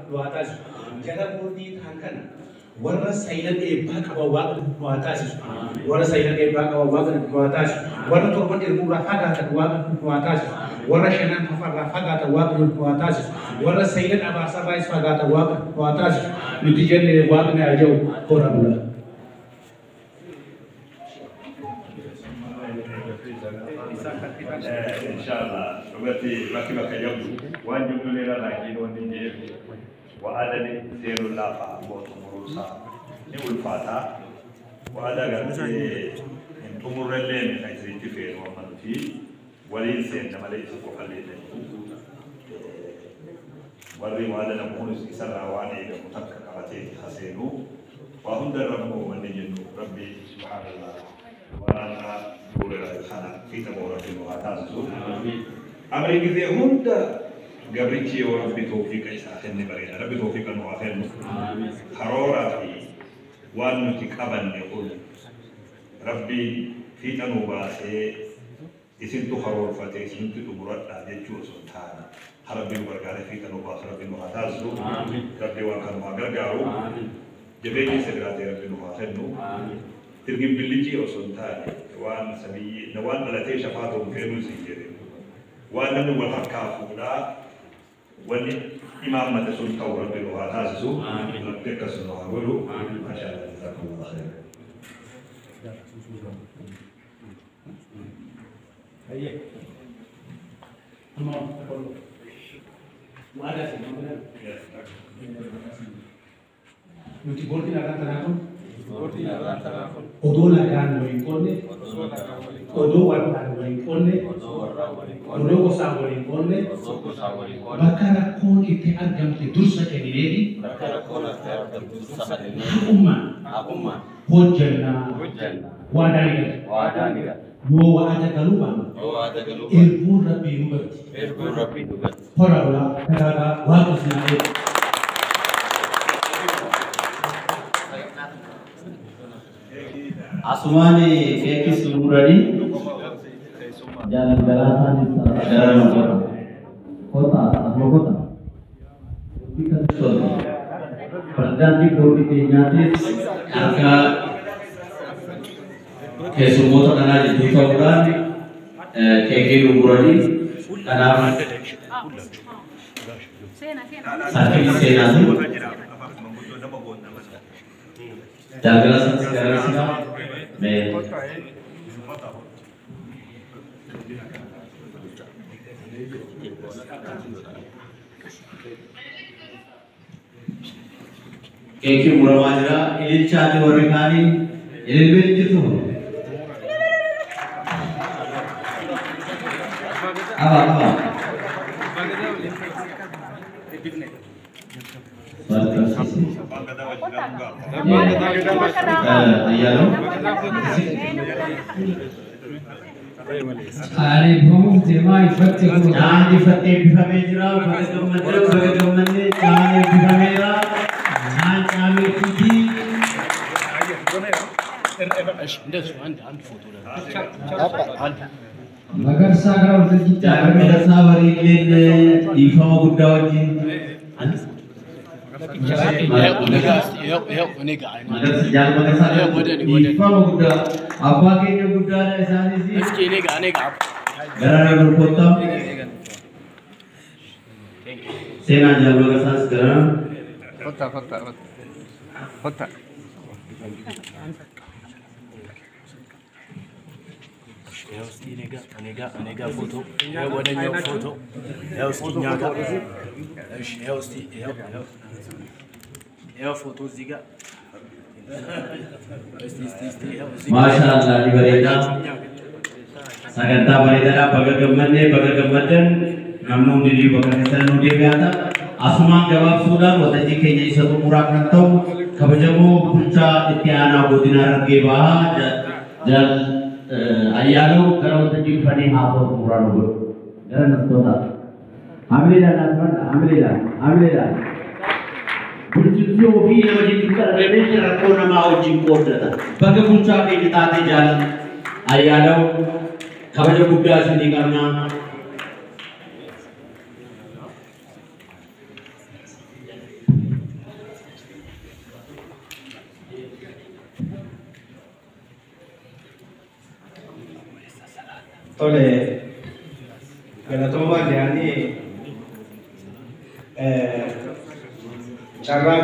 Luatas, Jala Murti Tankana, what a silent a back of a wagon Luatas, what a silent a back of a wagon Luatas, what a Tomat Murafaga at wagon Luatas, what a Shannon Faga at wagon Luatas, what a silent Abasa Rice Faga at wagon Luatas, Lutijan wagon Ajo, Corabula. Inshallah, berarti baki bakayam wan jumlera lagi wani je wa adani zerul lafa wa tumurusa ni ulfata wa adaga tumurelle ay ziti fe wa manti wali sen na malay ko khalid wali wa adana kunus isara wani da mutakka kamate hasenu wa hundar rabbu wa nijnu rabbi subhanallah wa boleh sana kita mau rapi muhatas tu. Amerika dia hunda gabrici orang bitofik kaisa henni bagi Arab bitofik kan muhafen. Harora fi wan nutikaban nekul. Rabbi kita nubase isin tu haror fatih isin tu murat ada cuci sultan. Rabbi berkata kita nubase Rabbi muhatas tu. Rabbi wakan magar garu. Jadi segera Rabbi muhafen tu. Tirgim biliji o sultan. Wan sabi nawan balate shafaatu fenu sijere wan nanu wal hakafu da wani imam mata sul tawra bi wa tazu rabbi kasno hawlu ma sha Allah jazakumullah khair ayye amma wada sih nanti boleh akan terangkan Odo lagan walikonne, odo warna walikonne, odo kosa walikonne, bakara kon ite agam te dursa keniredi, Umma, hojjana, wadaniga, no ada galuban, ilmu rabbi nubat, horawla, karaga, wakus na Asmani kekis lumuradi jalan-jalan kota kita berganti politik nyatis harga kesumota karena jadi program kekis lumuradi karena sakit senasi jaga sekarang sih मैं Keki muramajra ilil chati warikani ilil benjitu apa Ari bhum tema ifatti jaan ifatti bhamejra bhagagamande jaan bhamejra jaan chami kudi magar sagar urji jaan magar sawari le difa gudda wajin apa kayaknya budak ada sana sih? Meski ini gak. Gara-gara berfoto. Saya ngajar bahasa sekarang. Foto. Nega foto. Ya wadanya foto. Ya usti nyaga. Ya usti. Ya foto juga. Masya Allah diberikan saganta baridara bagagamatan namun diri bagasan nudi biata asma jawab sudah wataji kayaknya satu murah kantong kabajamu punca itiana bodina rage bah dan ayalo kalau wataji fani hapo murah nugur jalan nastota Alhamdulillah Berjumpa di wajib kita Indonesia rakona mau jimpor data. Bagi puncak kita di jalan ayah kabarnya buddha sini karena Tole galatoomaa jedhanii carraa